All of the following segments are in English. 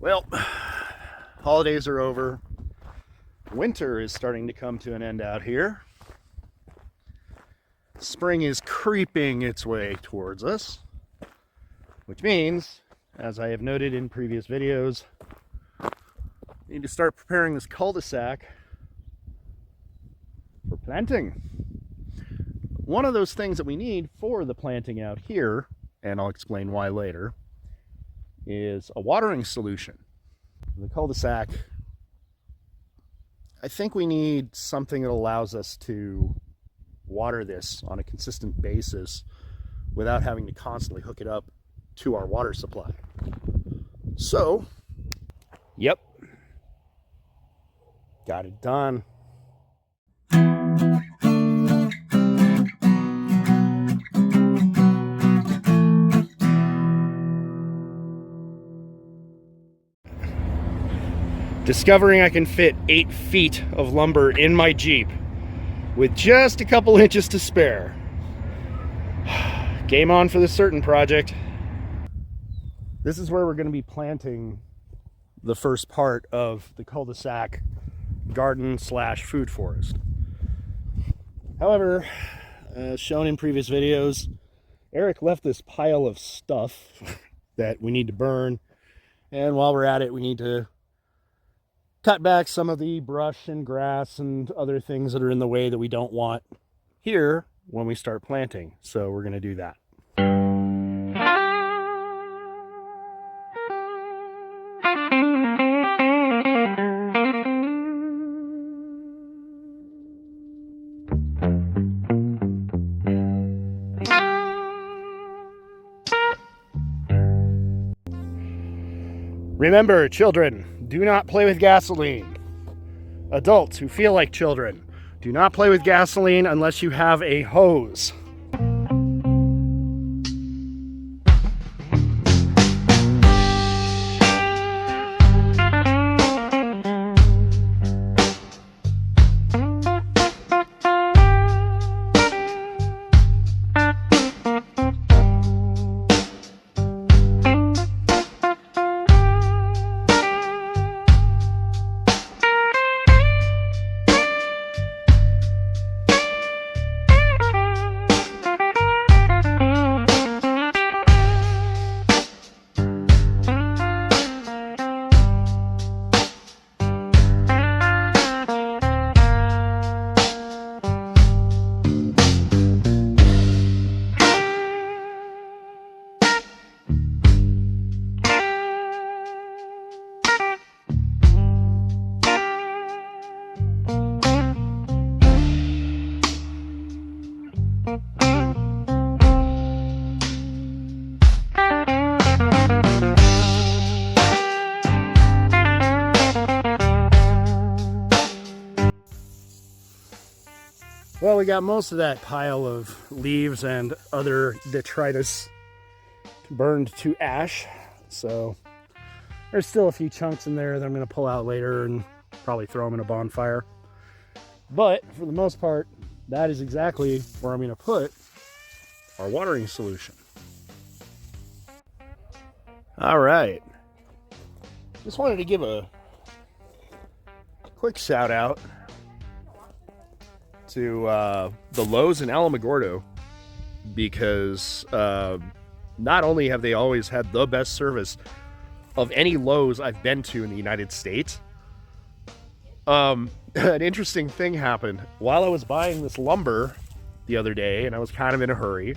Well, holidays are over. Winter is starting to come to an end out here. Spring is creeping its way towards us, which means, as I have noted in previous videos, we need to start preparing this cul-de-sac for planting. One of those things that we need for the planting out here, and I'll explain why later, is a watering solution. The cul-de-sac, I think we need something that allows us to water this on a consistent basis without having to constantly hook it up to our water supply. So, yep, got it done. Discovering I can fit 8 feet of lumber in my Jeep with just a couple inches to spare. Game on for the certain project. This is where we're going to be planting the first part of the cul-de-sac garden slash food forest. However, as shown in previous videos, Eric left this pile of stuff that we need to burn, and while we're at it, we need to cut back some of the brush and grass and other things that are in the way that we don't want here when we start planting. So we're going to do that. Remember, children, do not play with gasoline. Adults who feel like children, do not play with gasoline unless you have a hose. Well, we got most of that pile of leaves and other detritus burned to ash, so there's still a few chunks in there that I'm going to pull out later and probably throw them in a bonfire. But for the most part, that is exactly where I'm going to put our watering solution. All right. Just wanted to give a quick shout out to the Lowe's in Alamogordo, because not only have they always had the best service of any Lowe's I've been to in the United States, an interesting thing happened while I was buying this lumber the other day, and I was kind of in a hurry.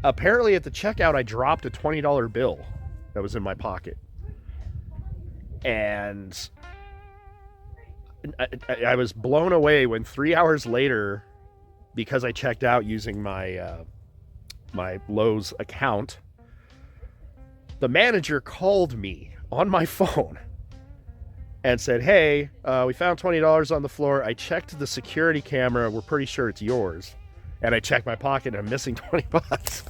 Apparently at the checkout I dropped a $20 bill that was in my pocket, and I was blown away when 3 hours later, because I checked out using my my Lowe's account, the manager called me on my phone and said, "Hey, we found $20 on the floor. I checked the security camera. We're pretty sure it's yours." And I checked my pocket and I'm missing 20 bucks.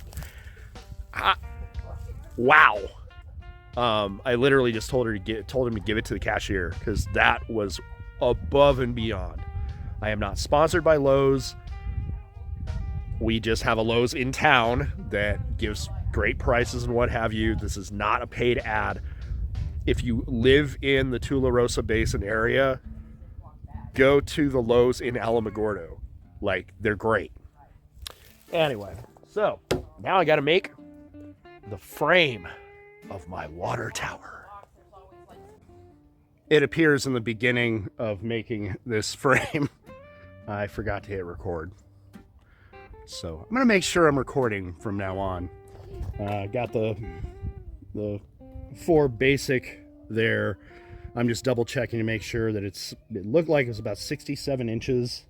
Wow. I literally just told him to give it to the cashier, because that was above and beyond. I am not sponsored by Lowe's. We just have a Lowe's in town that gives great prices and what have you. This is not a paid ad. If you live in the Tularosa Basin area, go to the Lowe's in Alamogordo. Like, they're great. Anyway, so now I got to make the frame of my water tower. It appears in the beginning of making this frame, I forgot to hit record. So I'm going to make sure I'm recording from now on. Got the 4 basic there. I'm just double checking to make sure that it looked like it was about 67 inches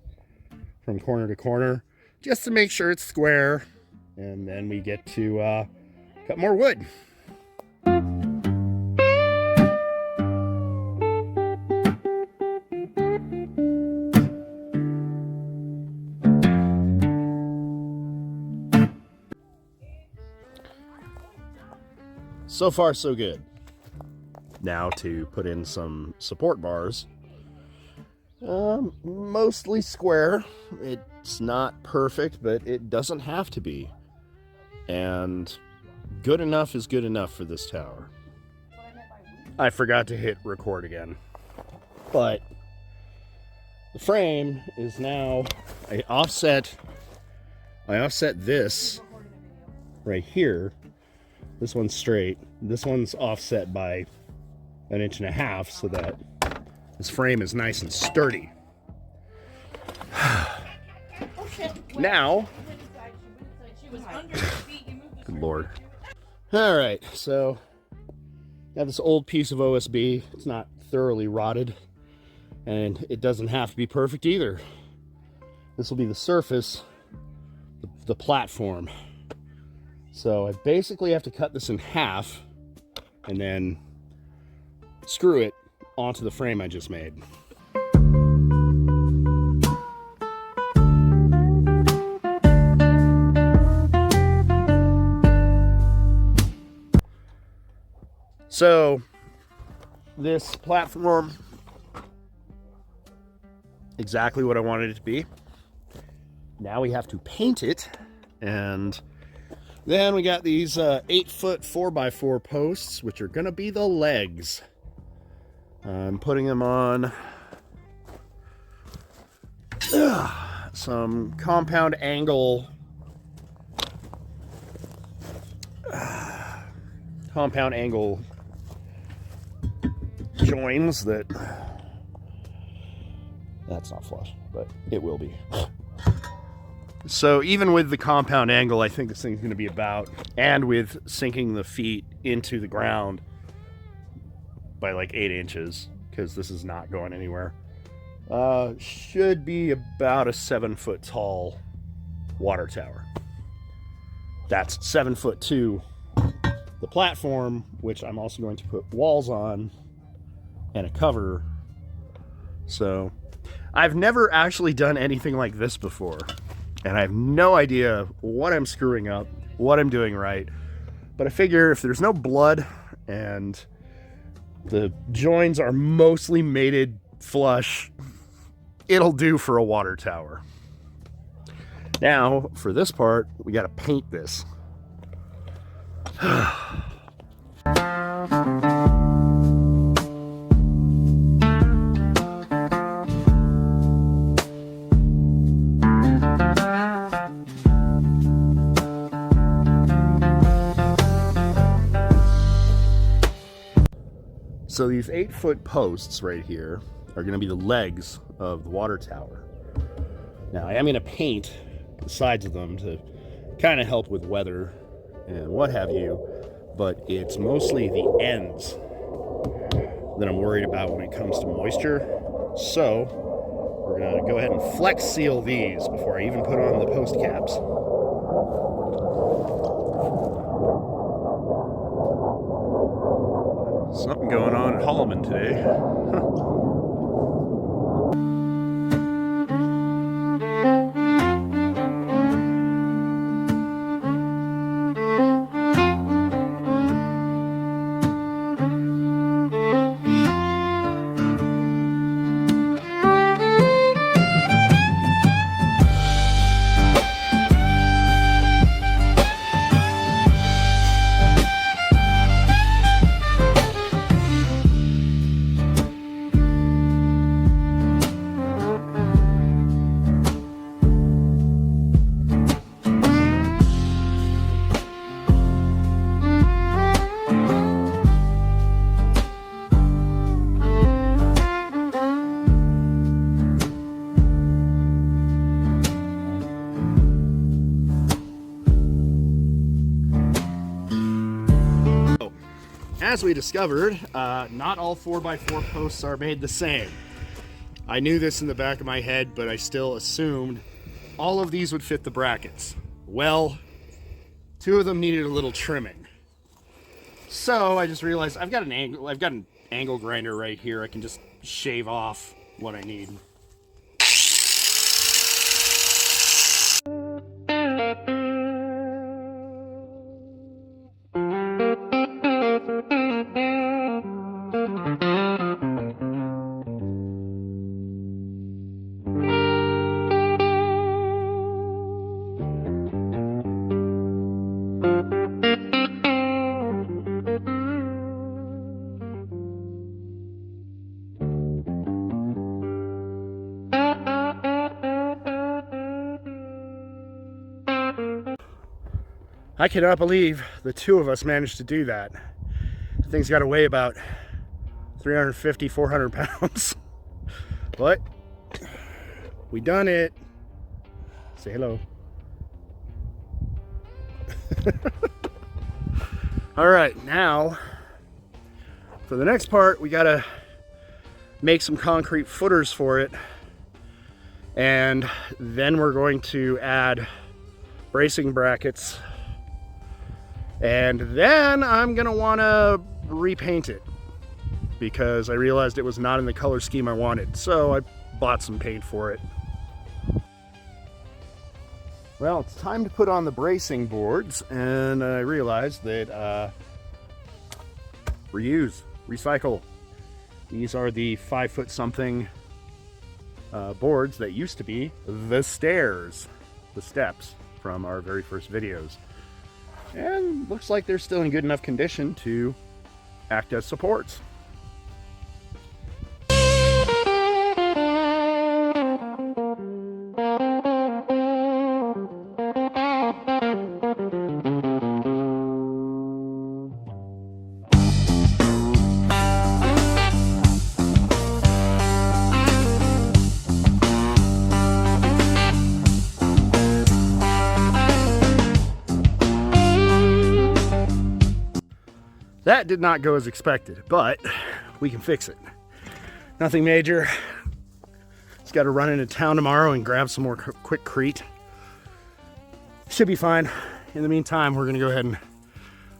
from corner to corner, just to make sure it's square. And then we get to cut more wood. So far, so good. Now to put in some support bars. Mostly square. It's not perfect, but it doesn't have to be. And good enough is good enough for this tower. I forgot to hit record again. But the frame is now, I offset this right here. This one's straight. This one's offset by 1.5 inches so that this frame is nice and sturdy. Now, good Lord. All right, so got this old piece of OSB. It's not thoroughly rotted, and it doesn't have to be perfect either. This will be the surface, the platform. So I basically have to cut this in half and then screw it onto the frame I just made. So this platform, exactly what I wanted it to be. Now we have to paint it, and then we got these 8-foot 4x4 posts, which are gonna be the legs. I'm putting them on some compound angle joins that's not flush, but it will be. So even with the compound angle, I think this thing's going to be about, and with sinking the feet into the ground by like 8 inches, because this is not going anywhere, should be about a 7-foot tall water tower. That's 7'2". The platform, which I'm also going to put walls on and a cover. So I've never actually done anything like this before. And I have no idea what I'm screwing up, what I'm doing right. But I figure if there's no blood and the joins are mostly mated flush, it'll do for a water tower. Now, for this part, we got to paint this. So these 8-foot posts right here are going to be the legs of the water tower. Now I am going to paint the sides of them to kind of help with weather and what have you, but it's mostly the ends that I'm worried about when it comes to moisture. So we're going to go ahead and flex seal these before I even put on the post caps. Something going on at Holloman today. as we discovered, not all 4x4 posts are made the same. I knew this in the back of my head, but I still assumed all of these would fit the brackets. Well, 2 of them needed a little trimming. So I just realized I've got an angle grinder right here. I can just shave off what I need. I cannot believe the 2 of us managed to do that. The thing's got to weigh about 350, 400 pounds. But we done it. Say hello. All right, now for the next part, we got to make some concrete footers for it. And then we're going to add bracing brackets. And then I'm gonna wanna repaint it because I realized it was not in the color scheme I wanted. So I bought some paint for it. Well, it's time to put on the bracing boards, and I realized that reuse, recycle. These are the 5-foot something boards that used to be the stairs, the steps from our very first videos. And looks like they're still in good enough condition to act as supports. That did not go as expected, but we can fix it. Nothing major. Just got to run into town tomorrow and grab some more quick crete. Should be fine. In the meantime, we're going to go ahead and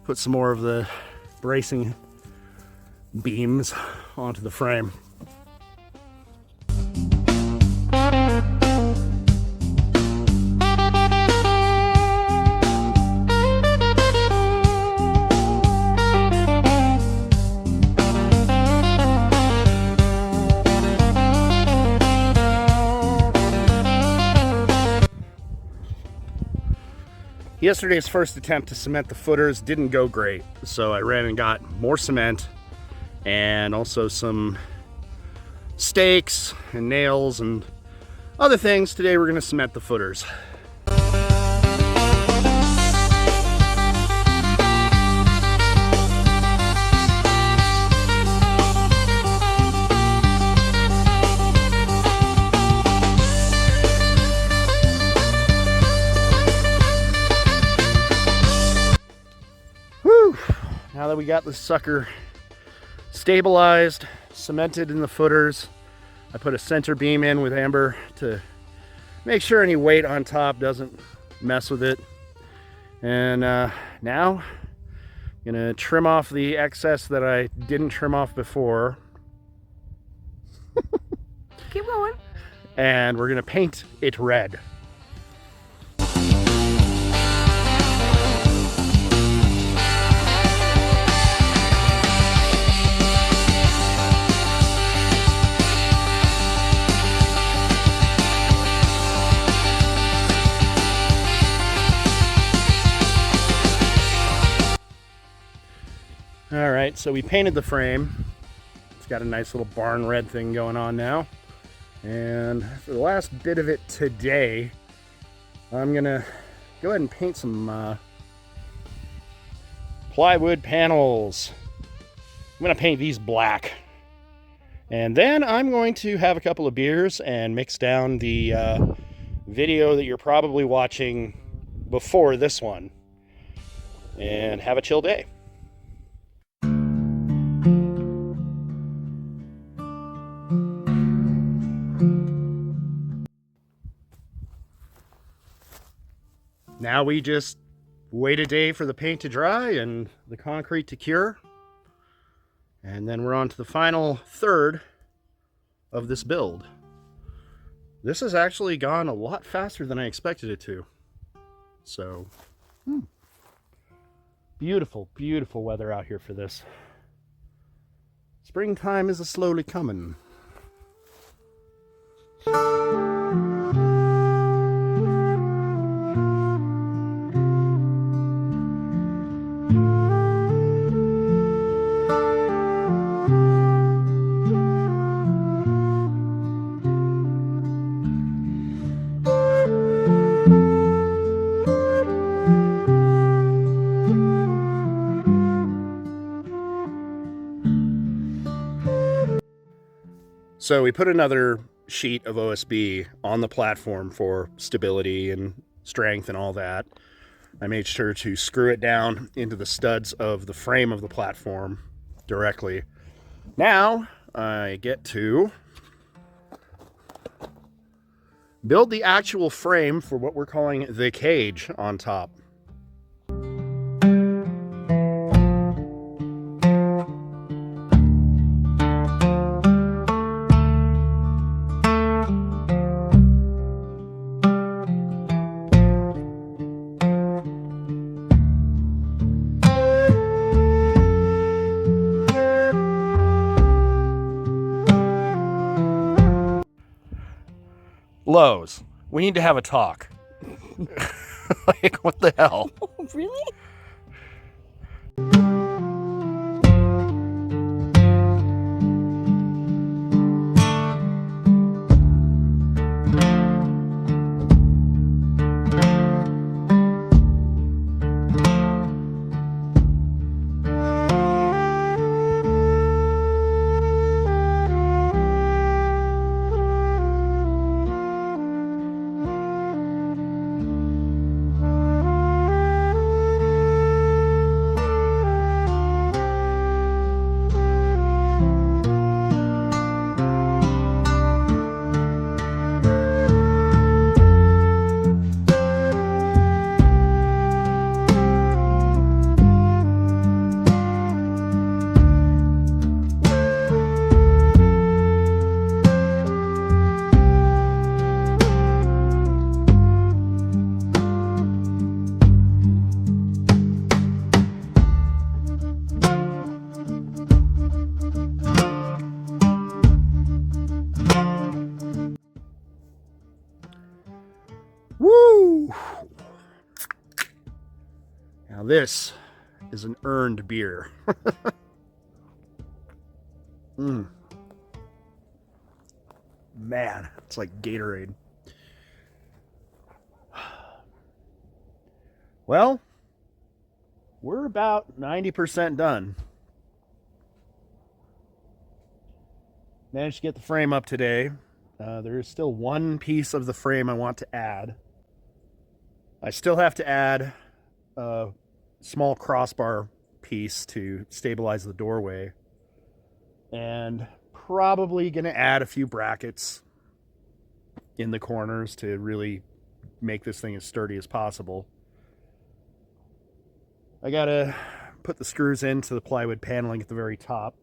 put some more of the bracing beams onto the frame. Yesterday's first attempt to cement the footers didn't go great, so I ran and got more cement and also some stakes and nails and other things. Today we're going to cement the footers. Now that we got this sucker stabilized, cemented in the footers, I put a center beam in with amber to make sure any weight on top doesn't mess with it. And now I'm gonna trim off the excess that I didn't trim off before. Keep going. And we're gonna paint it red. All right, so we painted the frame. It's got a nice little barn red thing going on now. And for the last bit of it today, I'm gonna go ahead and paint some plywood panels. I'm gonna paint these black. And then I'm going to have a couple of beers and mix down the video that you're probably watching before this one. And have a chill day. now we just wait a day for the paint to dry and the concrete to cure. And then we're on to the final third of this build. This has actually gone a lot faster than I expected it to. So, beautiful, beautiful weather out here for this. Springtime is slowly coming. So we put another sheet of OSB on the platform for stability and strength and all that. I made sure to screw it down into the studs of the frame of the platform directly. Now I get to build the actual frame for what we're calling the cage on top. Lowe's, we need to have a talk. Like, what the hell? Really? Woo! Now this is an earned beer. Man, it's like Gatorade. Well, we're about 90% done. Managed to get the frame up today. There is still one piece of the frame I want to add. I still have to add a small crossbar piece to stabilize the doorway. And probably going to add a few brackets in the corners to really make this thing as sturdy as possible. I got to put the screws into the plywood paneling at the very top.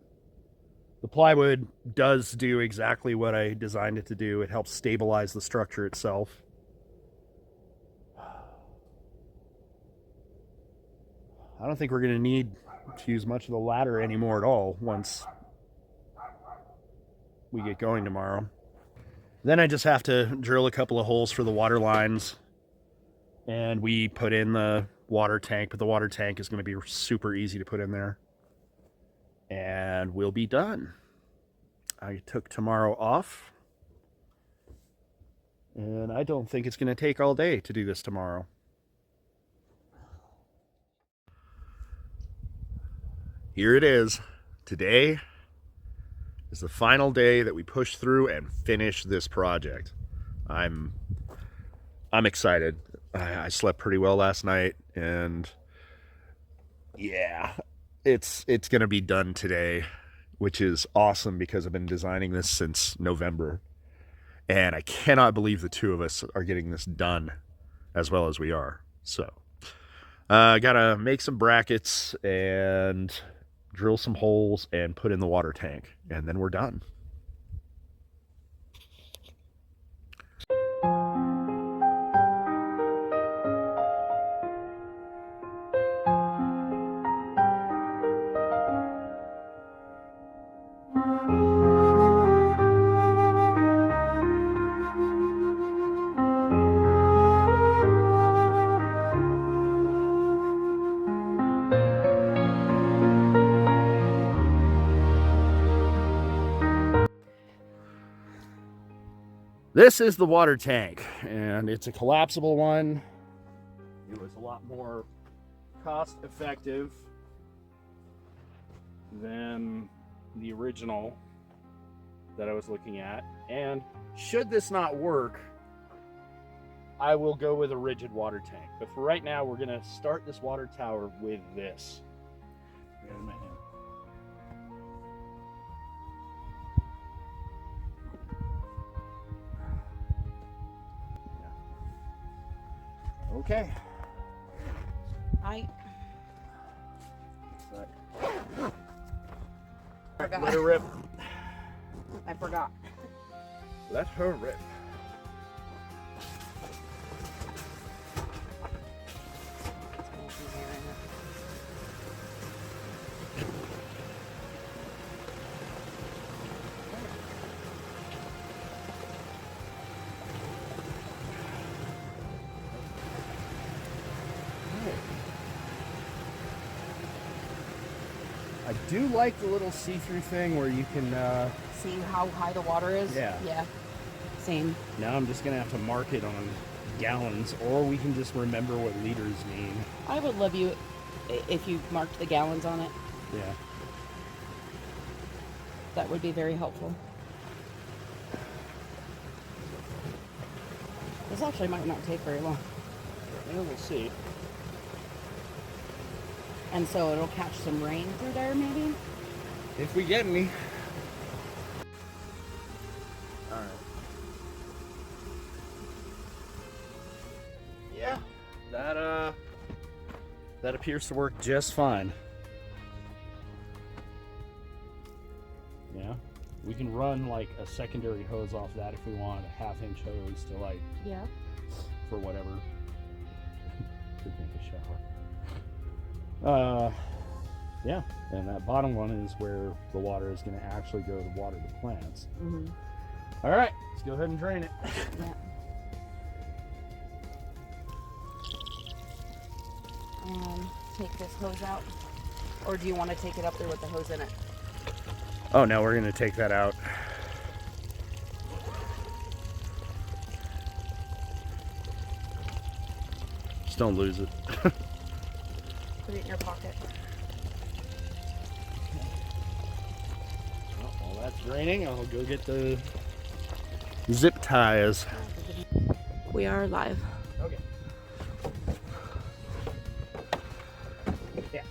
The plywood does do exactly what I designed it to do. It helps stabilize the structure itself. I don't think we're going to need to use much of the ladder anymore at all once we get going tomorrow. Then I just have to drill a couple of holes for the water lines, and we put in the water tank, but the water tank is going to be super easy to put in there. And we'll be done. I took tomorrow off, and I don't think it's going to take all day to do this tomorrow. Here it is. Today is the final day that we push through and finish this project. I'm excited. I slept pretty well last night, and yeah, it's gonna be done today, which is awesome because I've been designing this since November, and I cannot believe the two of us are getting this done as well as we are. So, gotta make some brackets and drill some holes and put in the water tank, and then we're done. This is the water tank, and it's a collapsible one. It was a lot more cost effective than the original that I was looking at. And should this not work, I will go with a rigid water tank. But for right now, we're gonna start this water tower with this. Okay. I forgot. Let her rip. I forgot. Let her rip. I do like the little see-through thing where you can See how high the water is? Yeah. Yeah. Same. Now I'm just gonna have to mark it on gallons, or we can just remember what liters mean. I would love you if you marked the gallons on it. Yeah. That would be very helpful. This actually might not take very long. Yeah, we'll see. And so it'll catch some rain through there, maybe? If we get any. Alright. Yeah, that appears to work just fine. Yeah, we can run like a secondary hose off that if we want, a 1/2-inch hose to like, Yeah. for whatever. Could make a shower. Yeah, and that bottom one is where the water is going to actually go to water the plants. Mm-hmm. All right, let's go ahead and drain it. Yeah. Take this hose out, or do you want to take it up there with the hose in it? Oh no, we're going to take that out. Just don't lose it. Put it in your pocket. Well, while that's draining, I'll go get the zip ties. We are live. Okay. Yeah.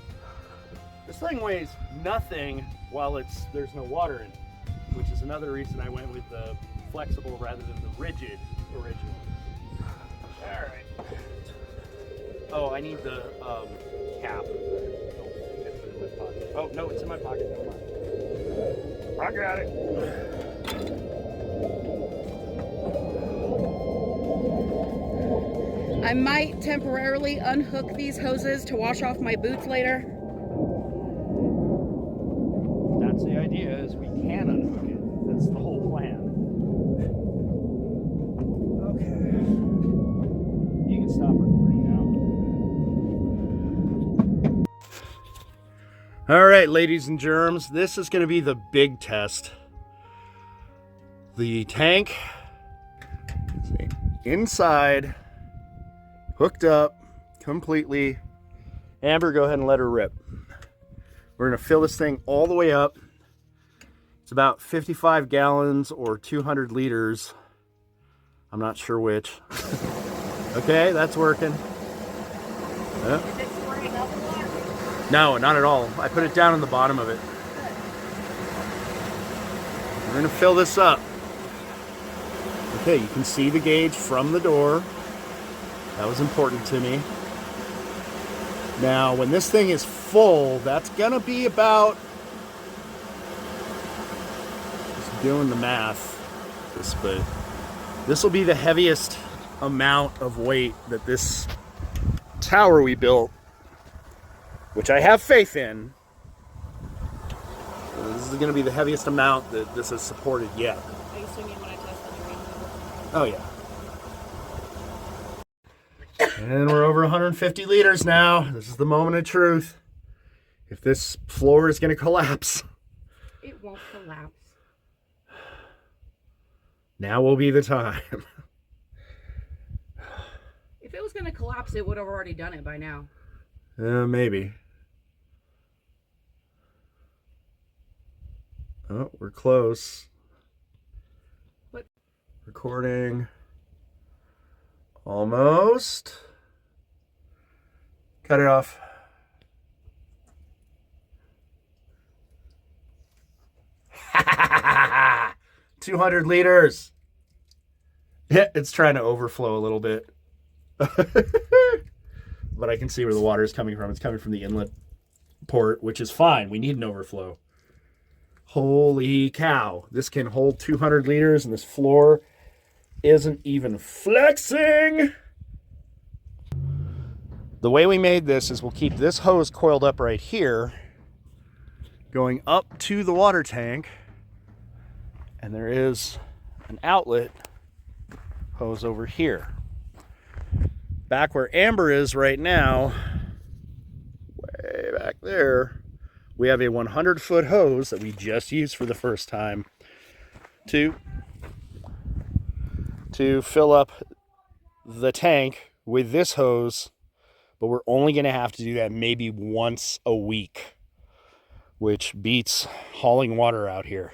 This thing weighs nothing while there's no water in it, which is another reason I went with the flexible rather than the rigid original. All right. Oh, I need the cap. In my pocket. Oh no, it's in my pocket. Never mind. I got it. I might temporarily unhook these hoses to wash off my boots later. That's the idea, is we can unhook it. That's the whole plan. Okay. You can stop recording now. All right, ladies and germs, this is going to be the big test. The tank is inside, hooked up completely. Amber, go ahead and let her rip. We're going to fill this thing all the way up. It's about 55 gallons or 200 liters. I'm not sure which. Okay, that's working. Yeah. Is it spraying up a lot? No, not at all. I put it down on the bottom of it. We're going to fill this up. Okay, you can see the gauge from the door. That was important to me. Now, when this thing is full, that's gonna be about, just doing the math, but this will be the heaviest amount of weight that this tower we built, which I have faith in, this is gonna be the heaviest amount that this has supported yet. Are you assuming when I test the terrain? Oh yeah. And we're over 150 liters now. This is the moment of truth. If this floor is going to collapse, It won't collapse. now will be the time. If it was going to collapse, it would have already done it by now. Maybe. Oh, we're close. What? Recording. Almost. Cut it off. Ha 200 liters. Yeah, it's trying to overflow a little bit. But I can see where the water is coming from. It's coming from the inlet port, which is fine. We need an overflow. Holy cow. This can hold 200 liters, and this floor isn't even flexing. The way we made this is we'll keep this hose coiled up right here, going up to the water tank, and there is an outlet hose over here. Back where Amber is right now, way back there, we have a 100-foot hose that we just used for the first time to fill up the tank with this hose, but we're only going to have to do that maybe once a week, which beats hauling water out here.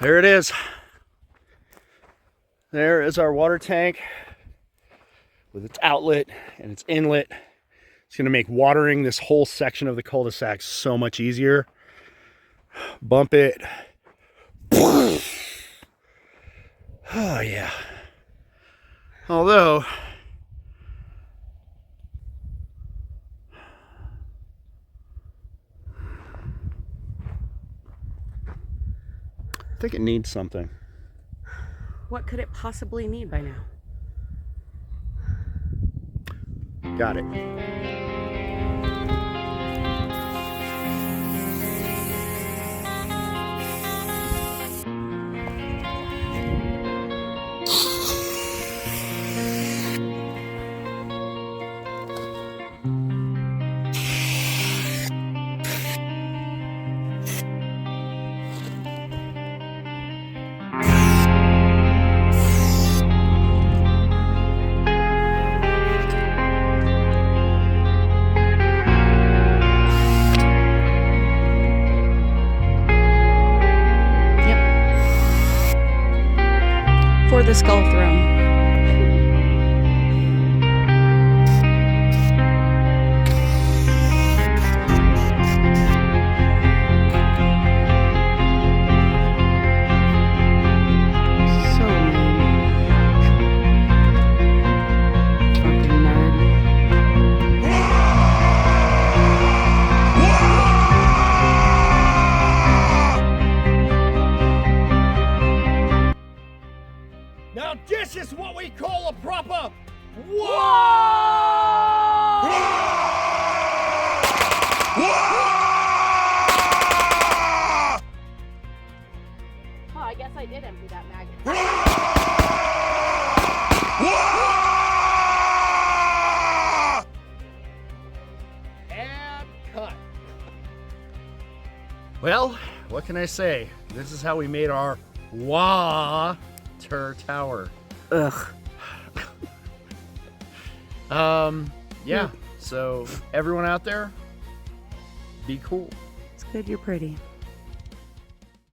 There it is. There is our water tank with its outlet and its inlet. It's going to make watering this whole section of the cul-de-sac so much easier. Bump it. Oh yeah. Although I think it needs something. What could it possibly need by now? Got it. For the skull throne. So lame. Fucking nerd. Now this is what we call a proper Oh, I guess I did empty that mag. and cut. Well, what can I say? This is how we made our Waaagh-ter tower. Ugh. Yeah. So everyone out there, be cool. It's good you're pretty.